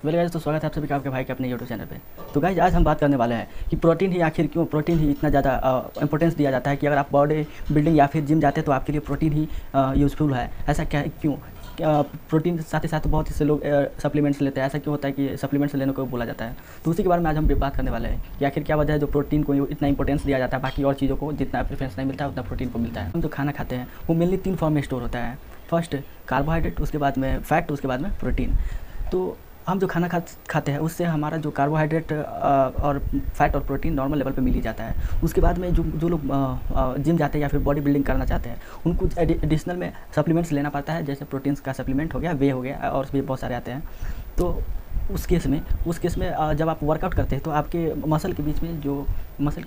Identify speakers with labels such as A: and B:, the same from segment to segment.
A: Well guys, तो स्वागत है आप सभी का आपके भाई के अपने यूट्यूब चैनल पे। तो गाइस, आज हम बात करने वाले हैं कि प्रोटीन ही आखिर क्यों प्रोटीन ही इतना ज़्यादा इंपॉर्टेंस दिया जाता है कि अगर आप बॉडी बिल्डिंग या फिर जिम जाते हैं तो आपके लिए प्रोटीन ही यूज़फुल है। ऐसा क्या है, क्यों? प्रोटीन के साथ ही साथ बहुत से लोग सप्लीमेंट्स लेते हैं। ऐसा क्यों होता है कि सप्लीमेंट्स लेने को बोला जाता है? तो उसी के बारे में आज हम बात करने वाले हैं कि आखिर क्या वजह है जो प्रोटीन को इतना इंपॉर्टेंस दिया जाता है, बाकी और चीज़ों को जितना प्रेफरेंस नहीं मिलता है उतना प्रोटीन को मिलता है। हम जो खाना खाते हैं वो मेनली 3 फॉर्म में स्टोर होता है। फर्स्ट कार्बोहाइड्रेट, उसके बाद में फैट, उसके बाद में प्रोटीन। तो हम जो खाना खाते हैं उससे हमारा जो कार्बोहाइड्रेट और फैट और प्रोटीन नॉर्मल लेवल पे मिल ही जाता है। उसके बाद में जो लोग जिम जाते हैं या फिर बॉडी बिल्डिंग करना चाहते हैं उनको एडिशनल में सप्लीमेंट्स लेना पड़ता है, जैसे प्रोटीन्स का सप्लीमेंट हो गया, वे हो गया, और भी बहुत सारे आते हैं। तो उस केस में जब आप वर्कआउट करते हैं तो आपके मसल के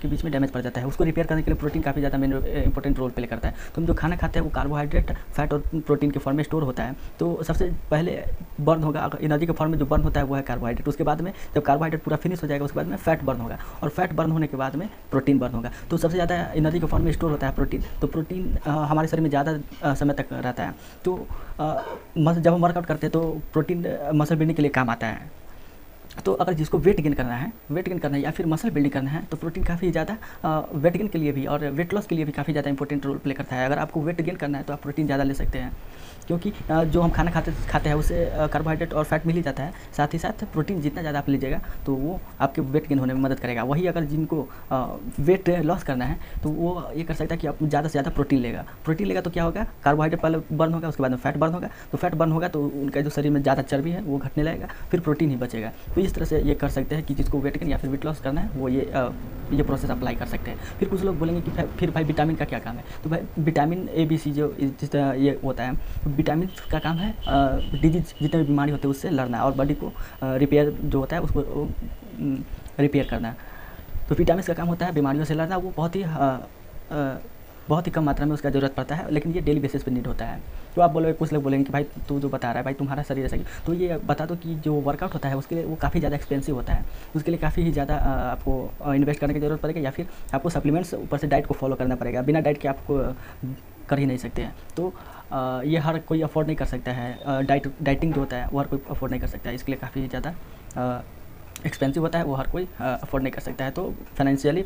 A: बीच में डैमेज पड़ जाता है। उसको रिपेयर करने के लिए प्रोटीन काफ़ी ज़्यादा मेन इंपॉर्टेंट रोल प्ले करता है। तो हम जो खाना खाते हैं वो कार्बोहाइड्रेट, फैट और प्रोटीन के फॉर्म में स्टोर होता है। तो सबसे पहले बर्न होगा, एनर्जी के फॉर्म में जो बर्न होता है वो है कार्बोहाइड्रेट। उसके बाद में जब कार्बोहाइड्रेट पूरा फिनिश हो जाएगा उसके बाद में फैट बर्न होगा, और फैट बर्न होने के बाद में प्रोटीन बर्न होगा। तो सबसे ज़्यादा एनर्जी के फॉर्म में स्टोर होता है प्रोटीन। तो प्रोटीन हमारे शरीर में ज़्यादा समय तक रहता है। तो जब हम वर्कआउट करते हैं तो प्रोटीन मसल बिल्डिंग के लिए काम आता है। तो अगर जिसको वेट गेन करना है या फिर मसल बिल्डिंग करना है तो प्रोटीन काफ़ी ज़्यादा वेट गेन के लिए भी और वेट लॉस के लिए भी काफ़ी ज़्यादा इंपॉर्टेंट रोल प्ले करता है। अगर आपको वेट गेन करना है तो आप प्रोटीन ज़्यादा ले सकते हैं, क्योंकि जो हम खाना खाते हैं उससे कार्बोहाइड्रेट और फैट मिल ही जाता है। साथ ही साथ प्रोटीन जितना ज़्यादा आप लीजिएगा तो वो आपके वेट गेन होने में मदद करेगा। वही अगर जिनको वेट लॉस करना है तो वो ये कर सकता है कि आप ज़्यादा से ज़्यादा प्रोटीन लेगा तो क्या होगा, कार्बोहाइड्रेट पहले बर्न होगा, उसके बाद में फैट बर्न होगा। तो फैट बर्न होगा तो उनका जो शरीर में ज़्यादा चर्बी है वो घटने लगेगा, फिर प्रोटीन ही बचेगा। तो इस तरह से ये कर सकते हैं कि जिसको वेट गेन या फिर वेट लॉस करना है वो ये प्रोसेस अप्लाई कर सकते हैं। फिर कुछ लोग बोलेंगे कि फिर भाई विटामिन का क्या काम है? तो भाई विटामिन ABC जो जिस तरह ये होता है, तो विटामिन का काम है डिजीज जितने भी बीमारी होते हैं उससे लड़ना और बॉडी को रिपेयर जो होता है उसको रिपेयर करना। तो विटामिन का काम होता है बीमारियों से लड़ना। वो बहुत ही कम मात्रा में उसका ज़रूरत पड़ता है, लेकिन ये डेली बेसिस पे नीड होता है। तो आप बोलोगे, कुछ लोग बोलेंगे कि भाई तू जो बता रहा है भाई तुम्हारा शरीर ऐसा, तो ये बता दो कि जो वर्कआउट होता है उसके लिए वो काफ़ी ज़्यादा एक्सपेंसिव होता है। उसके लिए काफ़ी ही ज़्यादा आपको इन्वेस्ट करने की ज़रूरत पड़ेगी, या फिर आपको सप्लीमेंट्स ऊपर से डाइट को फॉलो करना पड़ेगा। बिना डाइट के आपको कर ही नहीं सकते हैं। तो ये हर कोई अफोर्ड नहीं कर सकता है। डाइटिंग जो होता है वो हर कोई अफोर्ड नहीं कर सकता है। इसके लिए काफ़ी ज़्यादा एक्सपेंसिव होता है, वो हर कोई अफोर्ड नहीं कर सकता है। तो फाइनेंशियली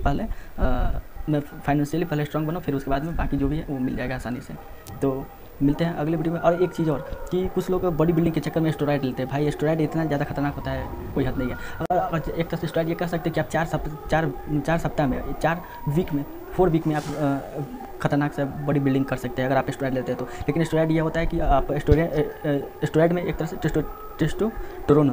A: पहले स्ट्रॉन्ग बनो, फिर उसके बाद में बाकी जो भी है वो मिल जाएगा आसानी से। तो मिलते हैं अगले वीडियो में। और एक चीज़ और कि कुछ लोग बॉडी बिल्डिंग के चक्कर में स्टेरॉइड लेते हैं। भाई स्टेरॉइड इतना ज़्यादा खतरनाक होता है, कोई हद नहीं है। अगर एक तरह से स्टेरॉइड ये कर सकते हैं कि आप 4 सप्ताह में 4 वीक में आप खतरनाक से बॉडी बिल्डिंग कर सकते हैं अगर आप स्टेरॉइड लेते हैं तो। लेकिन स्टेरॉइड ये होता है कि आप स्टेरॉइड में एक तरह से टेस्टोस्टेरोन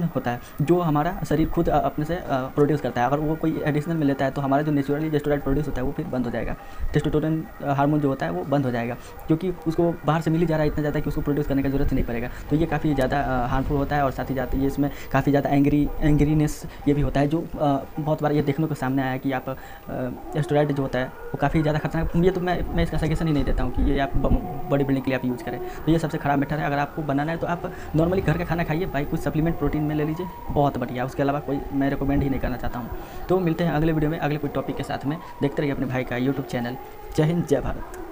A: होता है जो हमारा शरीर खुद अपने से प्रोड्यूस करता है। अगर वो कोई एडिशनल में लेता है तो हमारा जो नेचुरली जो स्टेरॉइड प्रोड्यूस होता है वो फिर बंद हो जाएगा। टेस्टोस्टेरोन हार्मोन जो होता है वो बंद हो जाएगा, क्योंकि उसको बाहर से मिल ही जा रहा है इतना ज़्यादा कि उसको प्रोड्यूस करने की जरूरत ही नहीं पड़ेगा। तो ये काफ़ी ज़्यादा हार्मफुल होता है। और साथ ही साथ ये इसमें काफ़ी ज़्यादा एंग्रीनेस ये भी होता है, जो बहुत बार ये देखने को सामने आया है कि आप स्टेरॉइड जो होता है वो काफ़ी ज़्यादा खतरनाक। ये तो मैं इसका सजेशन ही नहीं देता हूँ कि ये आप बॉडी बिल्डिंग के लिए आप यूज़ करें। तो ये सबसे खराब मेथड है। अगर आपको बनाना है तो आप नॉर्मली घर का खाना खाइए भाई, कुछ सप्लीमेंट प्रोटीन में ले लीजिए, बहुत बढ़िया। उसके अलावा कोई मैं रिकमेंड ही नहीं करना चाहता हूँ। तो मिलते हैं अगले वीडियो में अगले कोई टॉपिक के साथ में। देखते रहिए अपने भाई का यूट्यूब चैनल। जय हिंद, जय भारत।